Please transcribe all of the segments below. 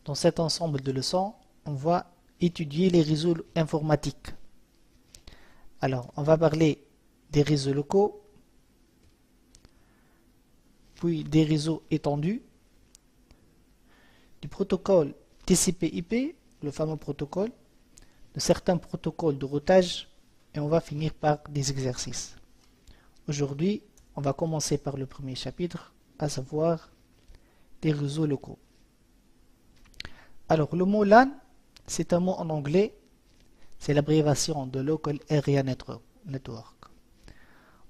Dans cet ensemble de leçons, on va étudier les réseaux informatiques. Alors, on va parler des réseaux locaux, puis des réseaux étendus, du protocole TCP/IP, le fameux protocole, de certains protocoles de routage, et on va finir par des exercices. Aujourd'hui, on va commencer par le premier chapitre, à savoir des réseaux locaux. Alors, le mot LAN, c'est un mot en anglais, c'est l'abréviation de Local Area Network.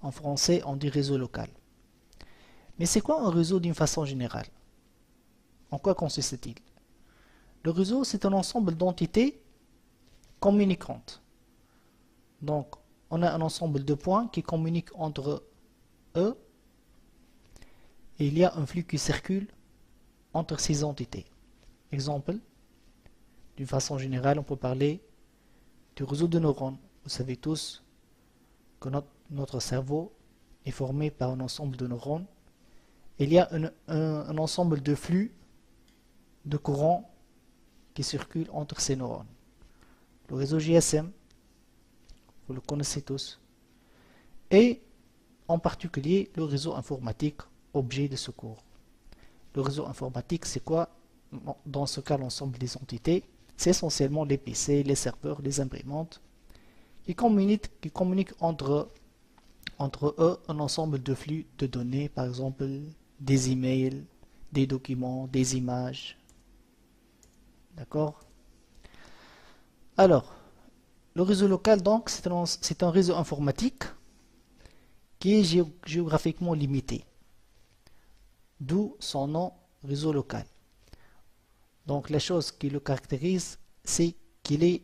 En français, on dit réseau local. Mais c'est quoi un réseau d'une façon générale? En quoi consiste-t-il? Le réseau, c'est un ensemble d'entités communicantes. Donc, on a un ensemble de points qui communiquent entre eux et il y a un flux qui circule entre ces entités. Exemple, d'une façon générale, on peut parler du réseau de neurones. Vous savez tous que notre cerveau est formé par un ensemble de neurones. Il y a un ensemble de flux de courants qui circulent entre ces neurones. Le réseau GSM, vous le connaissez tous, et en particulier le réseau informatique, objet de ce cours. Le réseau informatique, c'est quoi? Dans ce cas, l'ensemble des entités, c'est essentiellement les PC, les serveurs, les imprimantes, qui communiquent entre eux un ensemble de flux de données, par exemple des emails, des documents, des images. D'accord? Alors, le réseau local, donc, c'est un réseau informatique qui est géographiquement limité. D'où son nom, réseau local. Donc, la chose qui le caractérise, c'est qu'il est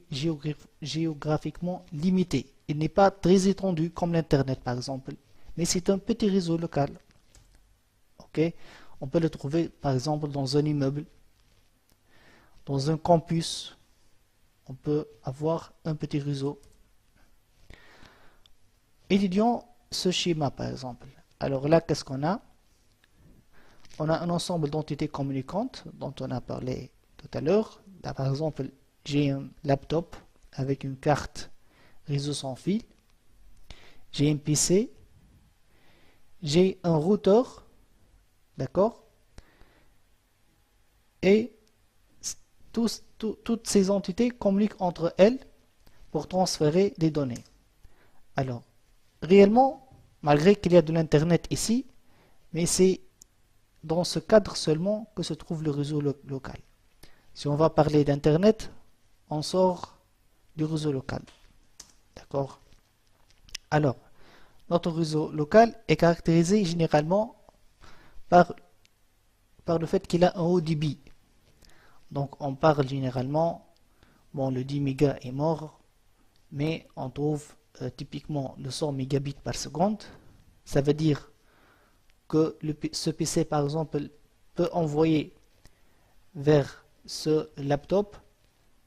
géographiquement limité. Il n'est pas très étendu comme l'Internet, par exemple, mais c'est un petit réseau local. Ok? On peut le trouver, par exemple, dans un immeuble, dans un campus. On peut avoir un petit réseau. Étudions ce schéma, par exemple. Alors là, qu'est-ce qu'on a? On a un ensemble d'entités communicantes dont on a parlé tout à l'heure. Là, par exemple, j'ai un laptop avec une carte réseau sans fil. J'ai un PC. J'ai un routeur. D'accord? Et toutes ces entités communiquent entre elles pour transférer des données. Alors, réellement, malgré qu'il y a de l'Internet ici, mais c'est dans ce cadre seulement que se trouve le réseau local. Si on va parler d'Internet, on sort du réseau local. D'accord? Alors, notre réseau local est caractérisé généralement par le fait qu'il a un haut débit. Donc, on parle généralement, bon, le 10 mégas est mort, mais on trouve typiquement le 100 mégabits par seconde. Ça veut dire que ce PC, par exemple, peut envoyer vers ce laptop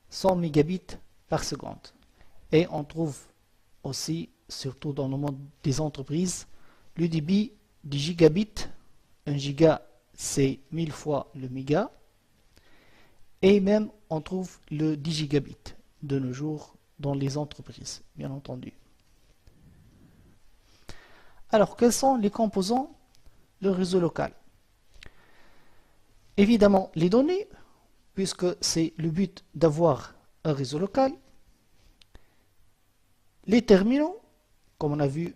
100 mégabits par seconde. Et on trouve aussi, surtout dans le monde des entreprises, le débit du gigabit. Un giga, c'est 1000 fois le méga. Et même, on trouve le 10 gigabits de nos jours dans les entreprises, bien entendu. Alors, quels sont les composants du réseau local? Évidemment, les données, puisque c'est le but d'avoir un réseau local. Les terminaux, comme on a vu,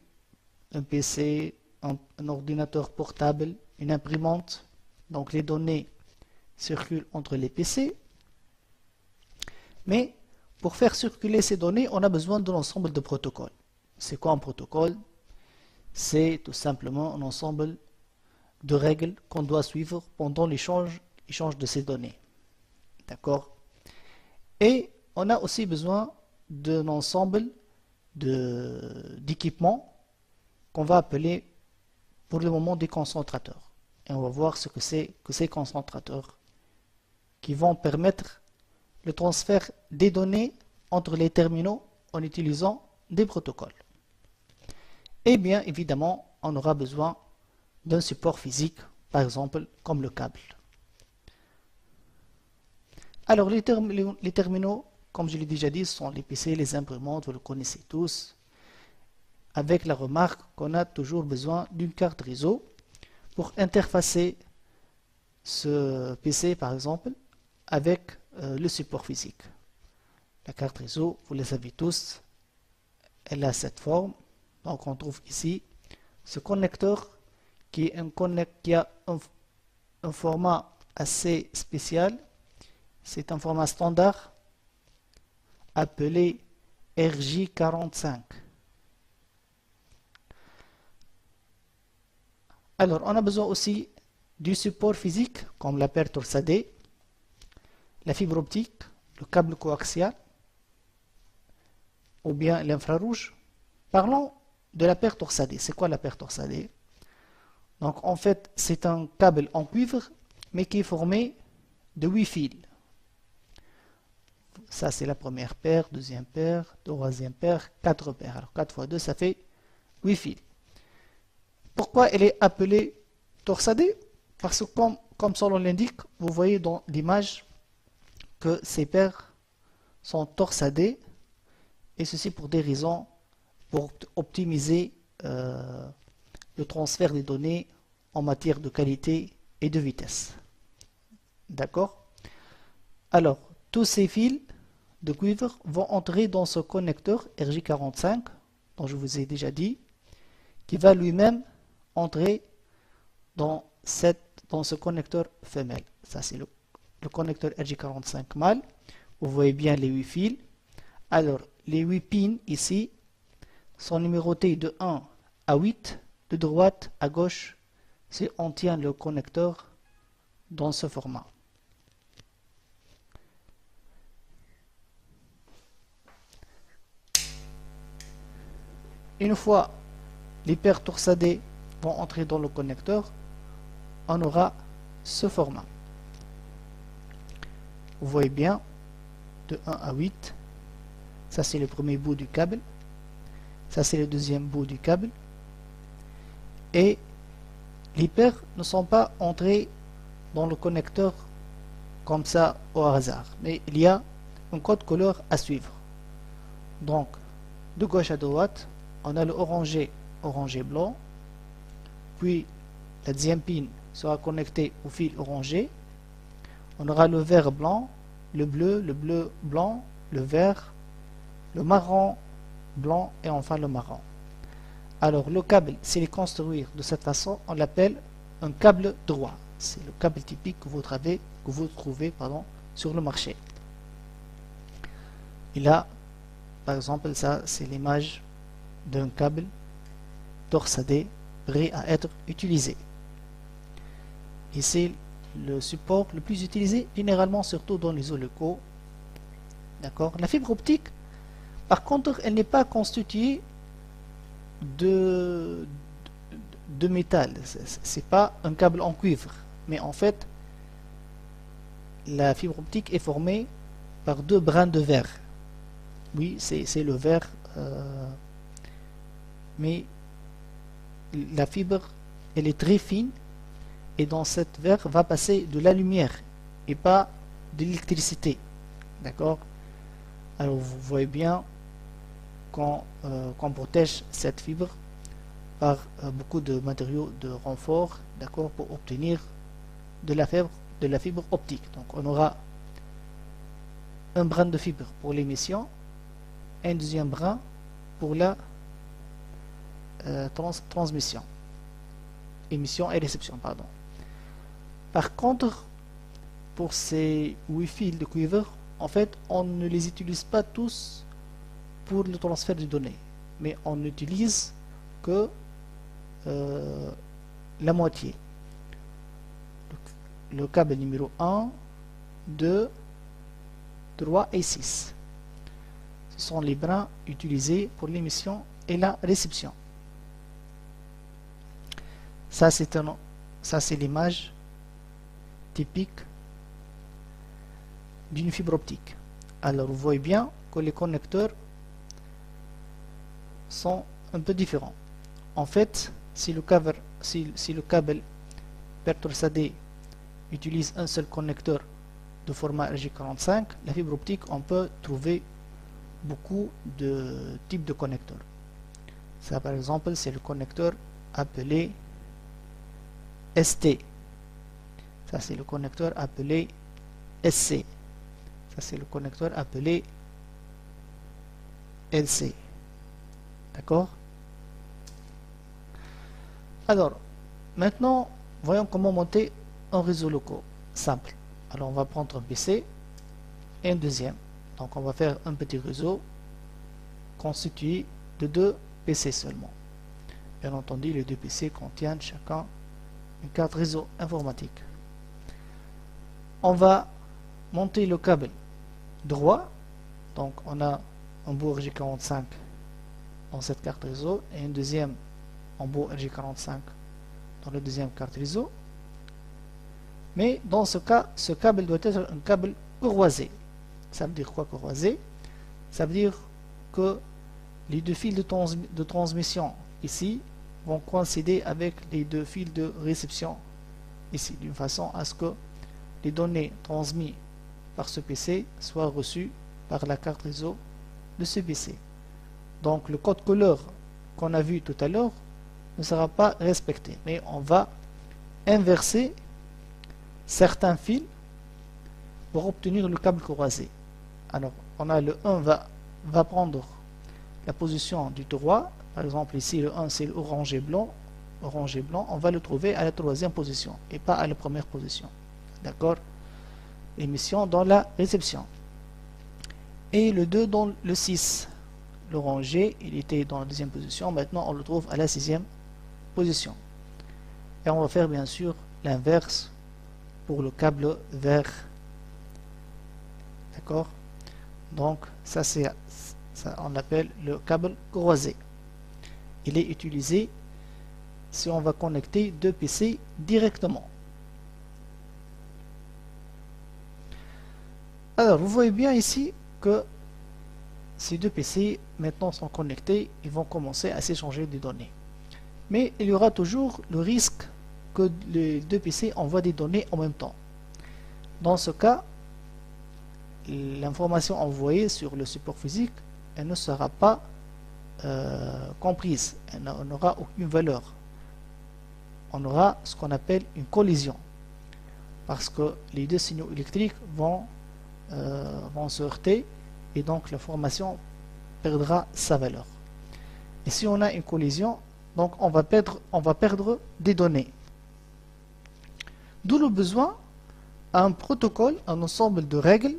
un PC, un ordinateur portable, une imprimante. Donc les données circulent entre les PC. Mais pour faire circuler ces données, on a besoin d'un ensemble de protocoles. C'est quoi un protocole? C'est tout simplement un ensemble de règles qu'on doit suivre pendant l'échange de ces données. D'accord? Et on a aussi besoin d'un ensemble d'équipements qu'on va appeler pour le moment des concentrateurs. Et on va voir ce que c'est que ces concentrateurs qui vont permettre le transfert des données entre les terminaux en utilisant des protocoles. Et bien évidemment, on aura besoin d'un support physique, par exemple comme le câble. Alors, les terminaux, comme je l'ai déjà dit, sont les PC, les imprimantes, vous le connaissez tous, avec la remarque qu'on a toujours besoin d'une carte réseau pour interfacer ce PC, par exemple, avec le support physique. La carte réseau, vous le savez tous, elle a cette forme. Donc, on trouve ici ce connecteur qui a un format assez spécial. C'est un format standard appelé RJ45. Alors, on a besoin aussi du support physique comme la paire torsadée, la fibre optique, le câble coaxial ou bien l'infrarouge. Parlons de la paire torsadée. C'est quoi la paire torsadée? Donc en fait, c'est un câble en cuivre mais qui est formé de 8 fils. Ça c'est la première paire, deuxième paire, troisième paire, 4 paires. Alors 4 fois 2 ça fait 8 fils. Pourquoi elle est appelée torsadée? Parce que comme son nom l'indique, vous voyez dans l'image que ces paires sont torsadées, et ceci pour des raisons, pour optimiser le transfert des données en matière de qualité et de vitesse. D'accord? Alors, tous ces fils de cuivre vont entrer dans ce connecteur RJ45, dont je vous ai déjà dit, qui va lui-même entrer dans ce connecteur femelle. Ça, c'est le connecteur RJ45 mâle. Vous voyez bien les 8 fils. Alors, les 8 pins ici sont numérotés de 1 à 8, de droite à gauche, si on tient le connecteur dans ce format. Une fois les paires torsadées vont entrer dans le connecteur, on aura ce format. Vous voyez bien, de 1 à 8, ça c'est le premier bout du câble, ça c'est le deuxième bout du câble, et les paires ne sont pas entrées dans le connecteur comme ça au hasard, mais il y a un code couleur à suivre. Donc, de gauche à droite, on a le orangé, orangé blanc, puis la deuxième pin sera connectée au fil orangé, on aura le vert blanc, le bleu blanc, le vert, le marron blanc et enfin le marron. Alors le câble, s'il est construit de cette façon, on l'appelle un câble droit. C'est le câble typique que vous trouvez sur le marché. Et là, par exemple, ça c'est l'image d'un câble torsadé prêt à être utilisé. Et c'est le support le plus utilisé généralement, surtout dans les eaux locaux. D'accord. La fibre optique, par contre, elle n'est pas constituée de métal. C'est pas un câble en cuivre, mais en fait, la fibre optique est formée par deux brins de verre. Oui, c'est le verre, mais la fibre, elle est très fine, et dans cette verre va passer de la lumière et pas de l'électricité. D'accord? Alors vous voyez bien qu'on protège cette fibre par beaucoup de matériaux de renfort, d'accord, pour obtenir de la fibre optique. Donc on aura un brin de fibre pour l'émission, un deuxième brin pour la transmission, émission et réception, pardon. Par contre, pour ces 8 fils de cuivre, en fait, on ne les utilise pas tous pour le transfert de données, mais on n'utilise que la moitié. Le câble numéro 1, 2, 3 et 6. Ce sont les brins utilisés pour l'émission et la réception. Ça, c'est l'image typique d'une fibre optique. Alors, vous voyez bien que les connecteurs sont un peu différents. En fait, si le câble paire torsadé utilise un seul connecteur de format RJ45, la fibre optique, on peut trouver beaucoup de types de connecteurs. Ça, par exemple, c'est le connecteur appelé ST. Ça, c'est le connecteur appelé SC. Ça, c'est le connecteur appelé LC. D'accord? Alors, maintenant, voyons comment monter un réseau local simple. Alors, on va prendre un PC et un deuxième. Donc, on va faire un petit réseau constitué de 2 PC seulement. Bien entendu, les 2 PC contiennent chacun une carte réseau informatique. On va monter le câble droit. Donc, on a un bout RJ45 dans cette carte réseau et un deuxième en bout RJ45 dans la deuxième carte réseau. Mais dans ce cas, ce câble doit être un câble croisé. Ça veut dire quoi croisé? Ça veut dire que les 2 fils de transmission ici vont coïncider avec les 2 fils de réception ici, d'une façon à ce que les données transmises par ce PC soient reçues par la carte réseau de ce PC. Donc le code couleur qu'on a vu tout à l'heure ne sera pas respecté, mais on va inverser certains fils pour obtenir le câble croisé. Alors on a le 1 va prendre la position du droit. Par exemple ici le 1 c'est l'orange et blanc. Orange et blanc, on va le trouver à la 3e position et pas à la 1re position. D'accord? Émission dans la réception. Et le 2 dans le 6. L'orangé, il était dans la 2e position. Maintenant, on le trouve à la 6e position. Et on va faire bien sûr l'inverse pour le câble vert. D'accord? Donc, ça on l'appelle le câble croisé. Il est utilisé si on va connecter 2 PC directement. Alors, vous voyez bien ici que ces 2 PC maintenant sont connectés, ils vont commencer à s'échanger des données. Mais il y aura toujours le risque que les 2 PC envoient des données en même temps. Dans ce cas, l'information envoyée sur le support physique, elle ne sera pas comprise, elle n'aura aucune valeur. On aura ce qu'on appelle une collision, parce que les 2 signaux électriques vont se heurter et donc l'information perdra sa valeur. Et si on a une collision, donc on va perdre des données. D'où le besoin d'un protocole, un ensemble de règles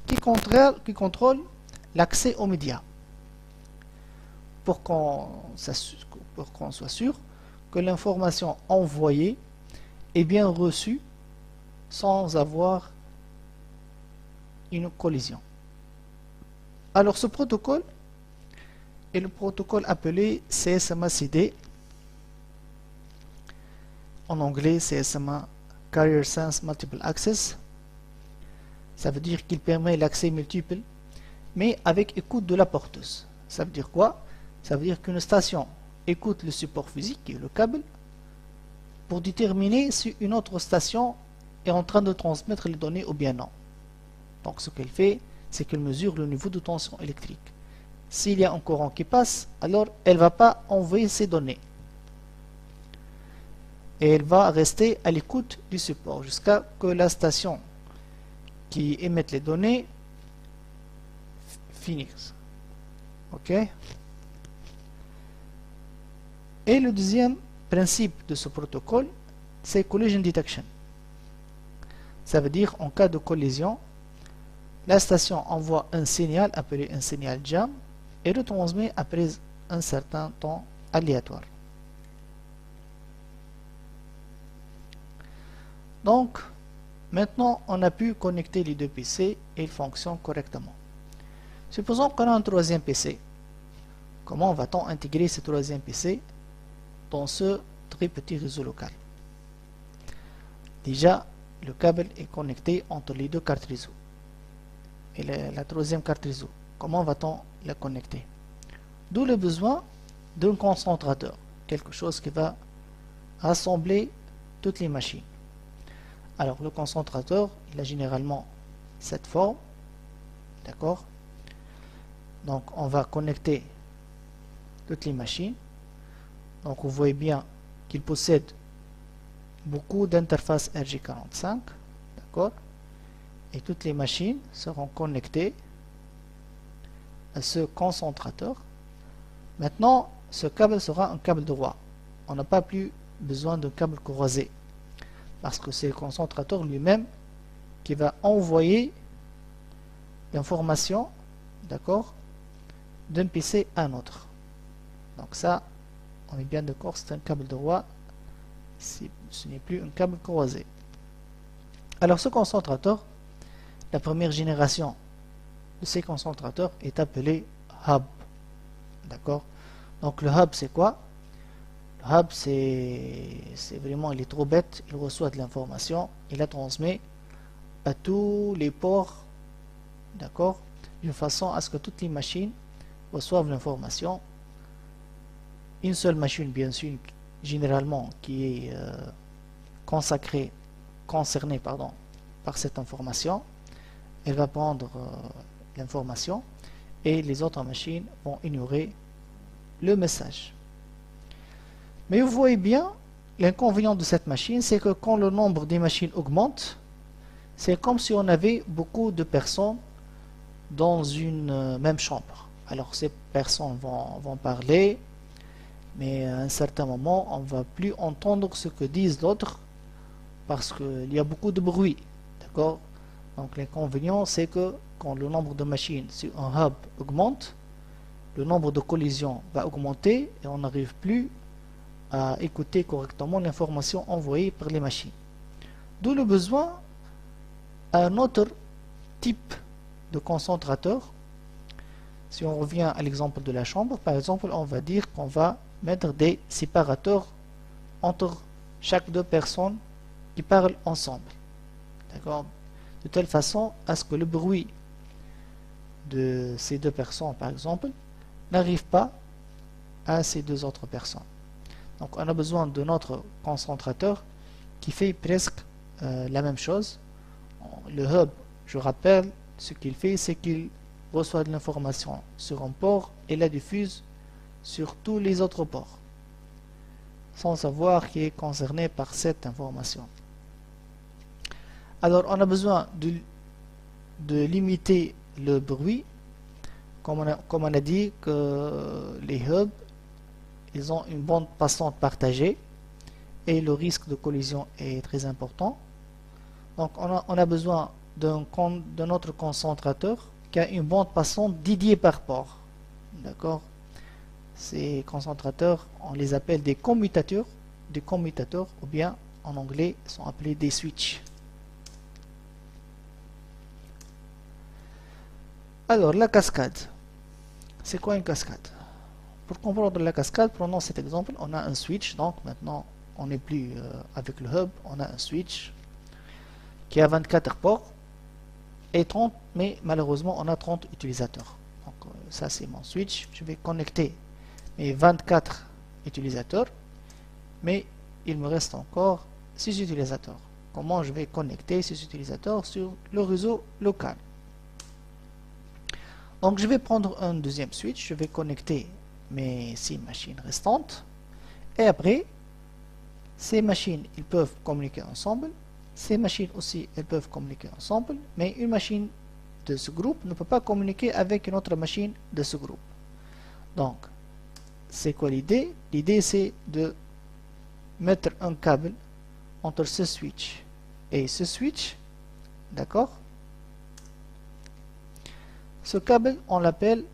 qui contrôle l'accès aux médias, pour qu'on soit sûr que l'information envoyée est bien reçue sans avoir une collision. Alors ce protocole est le protocole appelé CSMA-CD, en anglais CSMA Carrier Sense Multiple Access. Ça veut dire qu'il permet l'accès multiple, mais avec écoute de la porteuse. Ça veut dire quoi? Ça veut dire qu'une station écoute le support physique, qui est le câble, pour déterminer si une autre station est en train de transmettre les données ou bien non. Donc ce qu'elle fait, c'est qu'elle mesure le niveau de tension électrique. S'il y a un courant qui passe, alors elle ne va pas envoyer ces données. Et elle va rester à l'écoute du support jusqu'à que la station qui émet les données finisse. Ok? Et le deuxième principe de ce protocole, c'est collision detection. Ça veut dire en cas de collision, la station envoie un signal appelé un signal jam et le transmet après un certain temps aléatoire. Donc, maintenant, on a pu connecter les 2 PC et ils fonctionnent correctement. Supposons qu'on a un 3e PC. Comment va-t-on intégrer ce 3e PC dans ce très petit réseau local? Déjà, le câble est connecté entre les 2 cartes réseau. Et la 3e carte réseau, comment va-t-on la connecter? D'où le besoin d'un concentrateur, quelque chose qui va rassembler toutes les machines. Alors le concentrateur, il a généralement cette forme, d'accord? Donc on va connecter toutes les machines. Donc vous voyez bien qu'il possède beaucoup d'interfaces RJ45, d'accord? Et toutes les machines seront connectées à ce concentrateur. Maintenant, ce câble sera un câble droit. On n'a pas plus besoin de câble croisé parce que c'est le concentrateur lui-même qui va envoyer l'information, d'accord, d'un PC à un autre. Donc ça, on est bien d'accord, c'est un câble droit, ce n'est plus un câble croisé. Alors ce concentrateur, la première génération de ces concentrateurs est appelé hub. D'accord? Donc le hub c'est quoi? Le hub c'est vraiment, il est trop bête, il reçoit de l'information, il la transmet à tous les ports, d'accord? D'une façon à ce que toutes les machines reçoivent l'information. Une seule machine bien sûr, généralement qui est concernée par cette information, elle va prendre l'information et les autres machines vont ignorer le message. Mais vous voyez bien, l'inconvénient de cette machine, c'est que quand le nombre des machines augmente, c'est comme si on avait beaucoup de personnes dans une même chambre. Alors ces personnes vont parler, mais à un certain moment, on ne va plus entendre ce que disent l'autre parce qu'il y a beaucoup de bruit. D'accord? Donc l'inconvénient, c'est que quand le nombre de machines sur un hub augmente, le nombre de collisions va augmenter et on n'arrive plus à écouter correctement l'information envoyée par les machines. D'où le besoin d'un autre type de concentrateur. Si on revient à l'exemple de la chambre, par exemple, on va dire qu'on va mettre des séparateurs entre chaque deux personnes qui parlent ensemble. D'accord? De telle façon à ce que le bruit de ces deux personnes, par exemple, n'arrive pas à ces deux autres personnes. Donc on a besoin de notre concentrateur qui fait presque la même chose. Le hub, je rappelle, ce qu'il fait, c'est qu'il reçoit de l'information sur un port et la diffuse sur tous les autres ports, sans savoir qui est concerné par cette information. Alors on a besoin de limiter le bruit, comme on a dit que les hubs, ils ont une bande passante partagée et le risque de collision est très important. Donc on a besoin d'un autre concentrateur qui a une bande passante dédiée par port. D'accord? Ces concentrateurs, on les appelle des commutateurs, ou bien en anglais sont appelés des switches. Alors la cascade, c'est quoi une cascade? Pour comprendre la cascade, prenons cet exemple, on a un switch, donc maintenant on n'est plus avec le hub, on a un switch qui a 24 ports et 30, mais malheureusement on a 30 utilisateurs. Donc ça c'est mon switch, je vais connecter mes 24 utilisateurs, mais il me reste encore 6 utilisateurs. Comment je vais connecter ces utilisateurs sur le réseau local? Donc je vais prendre un deuxième switch, je vais connecter mes 6 machines restantes, et après ces machines ils peuvent communiquer ensemble, ces machines aussi elles peuvent communiquer ensemble, mais une machine de ce groupe ne peut pas communiquer avec une autre machine de ce groupe. Donc c'est quoi l'idée? L'idée c'est de mettre un câble entre ce switch et ce switch, d'accord? Ce câble, on l'appelle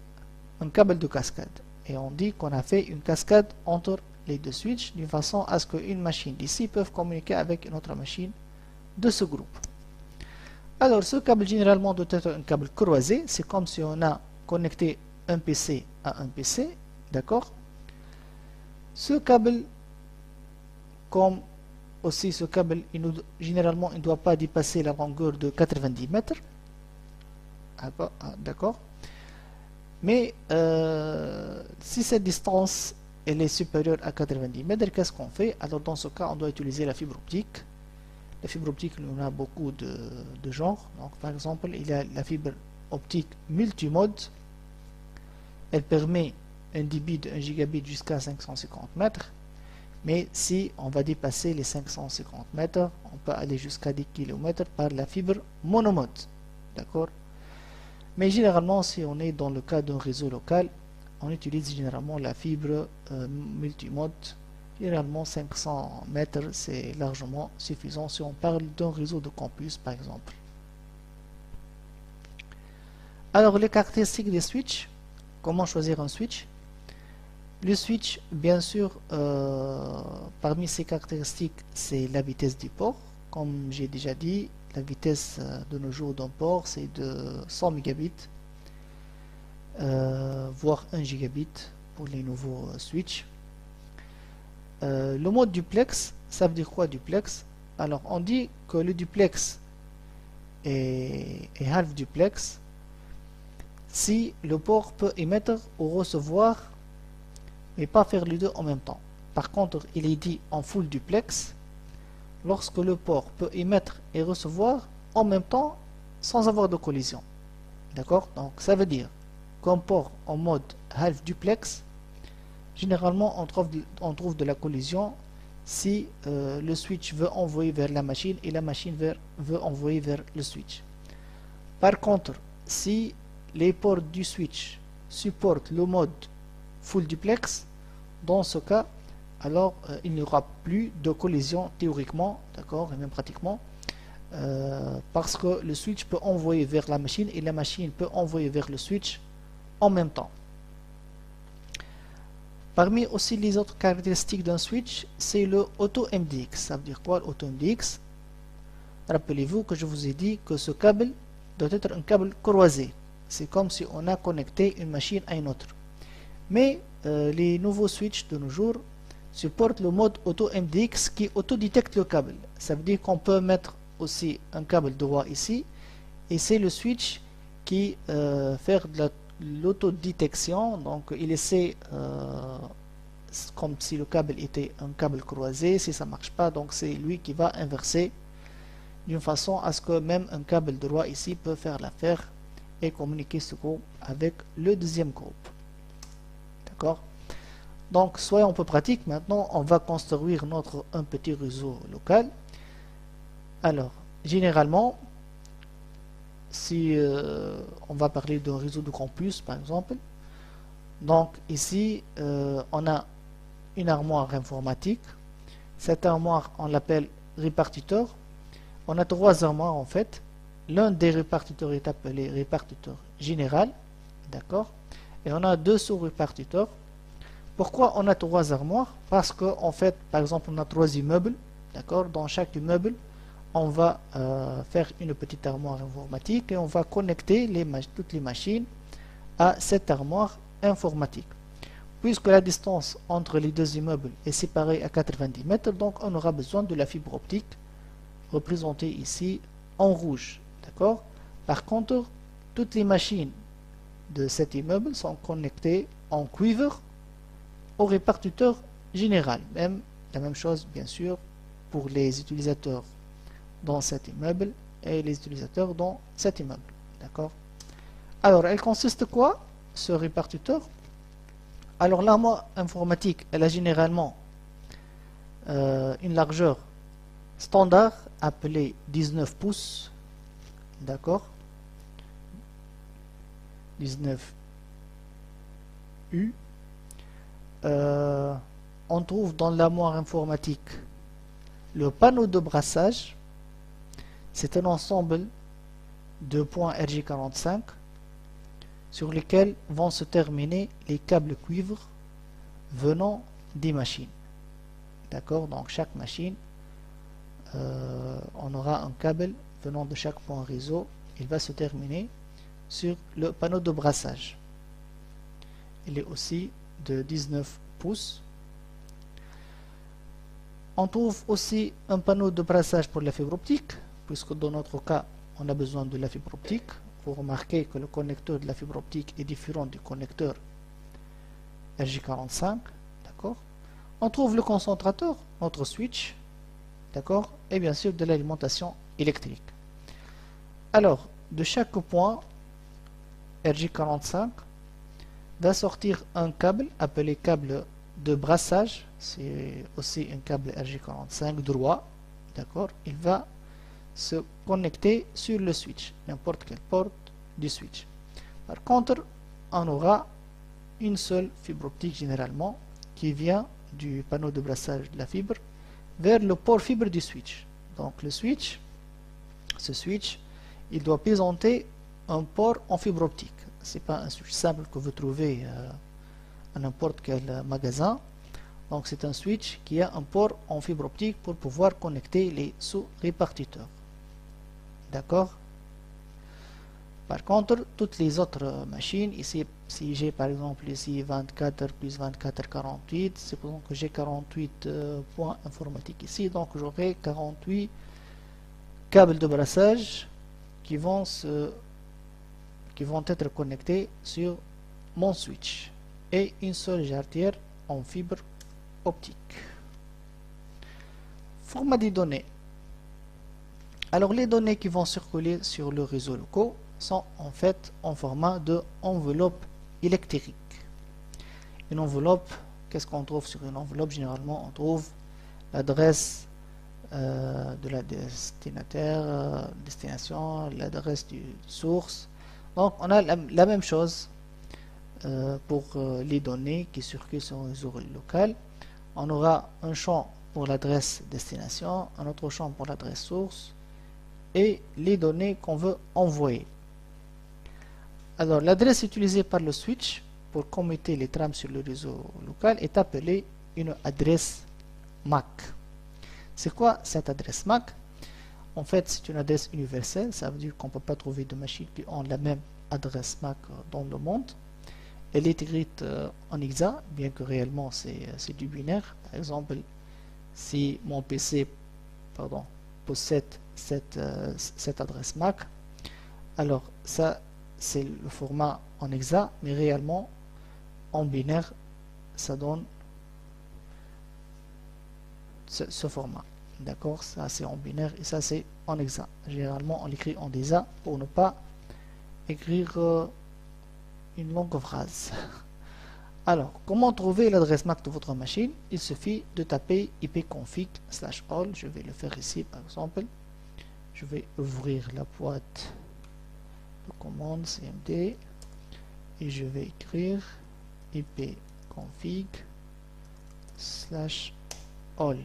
un câble de cascade. Et on dit qu'on a fait une cascade entre les deux switches d'une façon à ce qu'une machine d'ici peut communiquer avec une autre machine de ce groupe. Alors ce câble généralement doit être un câble croisé. C'est comme si on a connecté un PC à un PC. D'accord? Ce câble, comme aussi ce câble, généralement il ne doit pas dépasser la longueur de 90 mètres. D'accord. Mais si cette distance elle est supérieure à 90 mètres, qu'est-ce qu'on fait? Alors dans ce cas, on doit utiliser la fibre optique. La fibre optique, il y en a beaucoup de genres. Donc, par exemple, il y a la fibre optique multimode. Elle permet un débit de 1 gigabit jusqu'à 550 mètres. Mais si on va dépasser les 550 mètres, on peut aller jusqu'à 10 km par la fibre monomode. D'accord? Mais généralement, si on est dans le cas d'un réseau local, on utilise généralement la fibre multimode. Généralement 500 mètres, c'est largement suffisant si on parle d'un réseau de campus par exemple. Alors les caractéristiques des switches, comment choisir un switch? Le switch, bien sûr, parmi ses caractéristiques, c'est la vitesse du port. Comme j'ai déjà dit, la vitesse de nos jours d'un port, c'est de 100 mégabits, voire 1 gigabit pour les nouveaux switches. Le mode duplex, ça veut dire quoi duplex? Alors on dit que le duplex est half duplex si le port peut émettre ou recevoir mais pas faire les deux en même temps. Par contre, il est dit en full duplex lorsque le port peut émettre et recevoir en même temps sans avoir de collision. D'accord? Donc ça veut dire qu'un port en mode half duplex, généralement on trouve de la collision si le switch veut envoyer vers la machine et la machine veut envoyer vers le switch. Par contre, si les ports du switch supportent le mode full duplex, dans ce cas, alors il n'y aura plus de collision théoriquement, d'accord, et même pratiquement, parce que le switch peut envoyer vers la machine et la machine peut envoyer vers le switch en même temps. Parmi aussi les autres caractéristiques d'un switch, c'est le auto-MDX. Ça veut dire quoi l'auto-MDX? Rappelez-vous que je vous ai dit que ce câble doit être un câble croisé. C'est comme si on a connecté une machine à une autre. Mais les nouveaux switches de nos jours supportent le mode auto-MDX qui autodétecte le câble. Ça veut dire qu'on peut mettre aussi un câble droit ici et c'est le switch qui fait de l'autodétection. Donc il essaie comme si le câble était un câble croisé. Si ça marche pas, donc c'est lui qui va inverser d'une façon à ce que même un câble droit ici peut faire l'affaire et communiquer ce groupe avec le deuxième groupe. D'accord? Donc soyons un peu pratiques. Maintenant on va construire un petit réseau local. Alors généralement, si on va parler d'un réseau de campus par exemple, donc ici on a une armoire informatique. Cette armoire on l'appelle répartiteur. On a trois armoires en fait. L'un des répartiteurs est appelé répartiteur général, d'accord, et on a deux sous-répartiteurs. Pourquoi on a trois armoires? Parce qu'en fait, par exemple, on a trois immeubles, d'accord. Dans chaque immeuble, on va faire une petite armoire informatique et on va connecter toutes les machines à cette armoire informatique. Puisque la distance entre les deux immeubles est séparée à 90 mètres, donc on aura besoin de la fibre optique représentée ici en rouge. D'accord? Par contre, toutes les machines de cet immeuble sont connectées en cuivre au répartiteur général. La même chose, bien sûr, pour les utilisateurs dans cet immeuble et les utilisateurs dans cet immeuble. D'accord? Alors, elle consiste quoi, ce répartiteur? Alors, l'armoire informatique, elle a généralement une largeur standard appelée 19 pouces. D'accord, 19 U. On trouve dans l'armoire informatique le panneau de brassage. C'est un ensemble de points RJ45 sur lesquels vont se terminer les câbles cuivre venant des machines. D'accord, donc chaque machine, on aura un câble venant de chaque point réseau. Il va se terminer sur le panneau de brassage. Il est aussi de 19 pouces. On trouve aussi un panneau de brassage pour la fibre optique, puisque dans notre cas, on a besoin de la fibre optique. Vous remarquez que le connecteur de la fibre optique est différent du connecteur RJ45. D'accord. On trouve le concentrateur, notre switch, d'accord, et bien sûr de l'alimentation électrique. Alors, de chaque point RJ45 va sortir un câble appelé câble de brassage, c'est aussi un câble RJ45 droit, d'accord, il va se connecter sur le switch, n'importe quelle porte du switch. Par contre, on aura une seule fibre optique généralement qui vient du panneau de brassage de la fibre vers le port fibre du switch. Donc le switch, ce switch, il doit présenter un port en fibre optique. C'est pas un switch simple que vous trouvez à n'importe quel magasin. Donc c'est un switch qui a un port en fibre optique pour pouvoir connecter les sous-répartiteurs. D'accord? Par contre, toutes les autres machines, ici, si j'ai par exemple ici 24 plus 24, 48, c'est pour que j'ai 48 points informatiques ici, donc j'aurai 48 câbles de brassage qui vont être connectés sur mon switch et une seule jarretière en fibre optique. Format des données. Alors les données qui vont circuler sur le réseau local sont en fait en format de enveloppe électrique. Une enveloppe, qu'est-ce qu'on trouve sur une enveloppe? Généralement, on trouve l'adresse de la destination, l'adresse du source. Donc, on a la même chose pour les données qui circulent sur un réseau local. On aura un champ pour l'adresse destination, un autre champ pour l'adresse source et les données qu'on veut envoyer. Alors, l'adresse utilisée par le switch pour commuter les trames sur le réseau local est appelée une adresse MAC. C'est quoi cette adresse MAC? En fait, c'est une adresse universelle. Ça veut dire qu'on ne peut pas trouver de machines qui ont la même adresse MAC dans le monde. Elle est écrite en hexa, bien que réellement c'est du binaire. Par exemple, si mon PC possède cette adresse MAC, alors ça c'est le format en hexa, mais réellement en binaire ça donne ce format. D'accord, ça c'est en binaire et ça c'est en hexa. Généralement on l'écrit en hexa pour ne pas écrire une longue phrase. Alors, comment trouver l'adresse MAC de votre machine? Il suffit de taper ipconfig/all. Je vais le faire ici par exemple. Je vais ouvrir la boîte de commande cmd et je vais écrire ipconfig/all.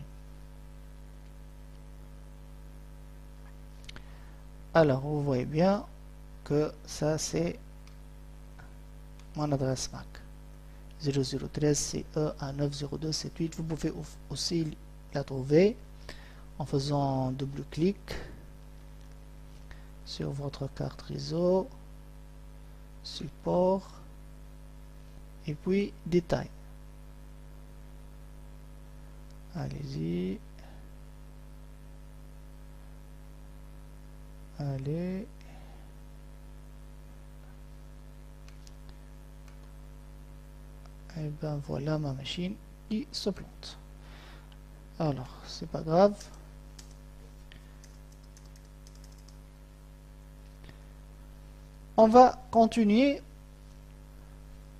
Alors, vous voyez bien que ça c'est mon adresse MAC. 0013 CE à 90278. Vous pouvez aussi la trouver en faisant double-clic sur votre carte réseau, support et puis détail. Allez-y. Allez. Et ben voilà ma machine qui se plante. Alors, c'est pas grave. On va continuer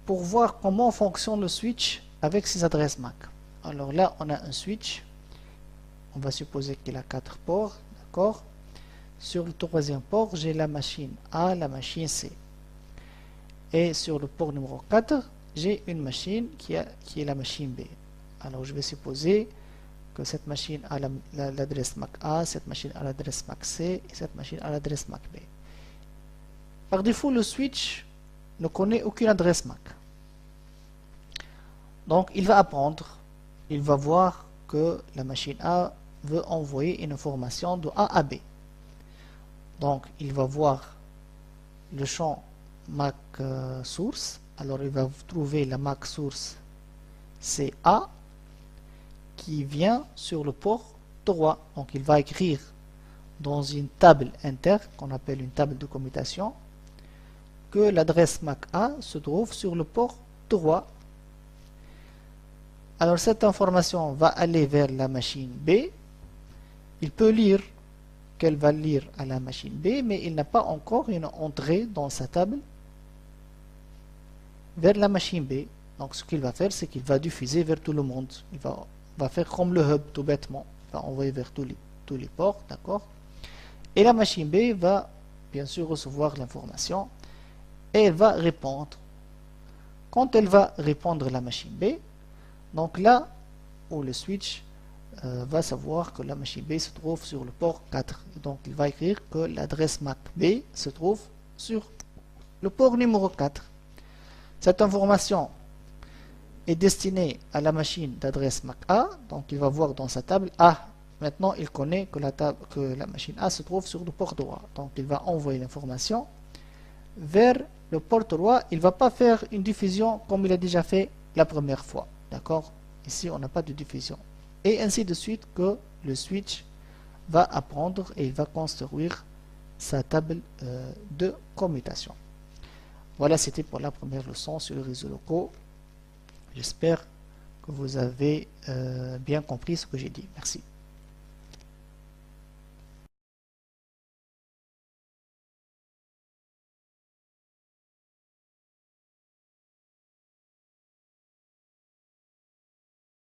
pour voir comment fonctionne le switch avec ces adresses MAC. Alors là, on a un switch. On va supposer qu'il a 4 ports, d'accord? Sur le troisième port, j'ai la machine A, la machine C. Et sur le port numéro 4, j'ai une machine qui est la machine B. Alors je vais supposer que cette machine a l'adresse MAC A, cette machine a l'adresse MAC C et cette machine a l'adresse MAC B. Par défaut, le switch ne connaît aucune adresse MAC. Donc il va apprendre, il va voir que la machine A veut envoyer une information de A à B. Donc il va voir le champ MAC source. Alors il va trouver la MAC source CA qui vient sur le port 3. Donc il va écrire dans une table inter qu'on appelle une table de commutation que l'adresse MAC A se trouve sur le port 3. Alors cette information va aller vers la machine B il peut lire qu'elle va lire à la machine B, mais il n'a pas encore une entrée dans sa table vers la machine B. Donc ce qu'il va faire, c'est qu'il va diffuser vers tout le monde. Il va faire comme le hub tout bêtement. Il va envoyer vers tous les ports, d'accord? Et la machine B va bien sûr recevoir l'information et elle va répondre. Quand elle va répondre à la machine B, donc là où le switch va savoir que la machine B se trouve sur le port 4. Donc il va écrire que l'adresse MAC B se trouve sur le port numéro 4. Cette information est destinée à la machine d'adresse MAC A. Donc il va voir dans sa table A. Maintenant il connaît que la machine A se trouve sur le port droit. Donc il va envoyer l'information vers le port droit. Il ne va pas faire une diffusion comme il a déjà fait la première fois. D'accord? Ici on n'a pas de diffusion. Et ainsi de suite que le switch va apprendre et il va construire sa table de commutation. Voilà, c'était pour la première leçon sur les réseaux locaux. J'espère que vous avez bien compris ce que j'ai dit. Merci.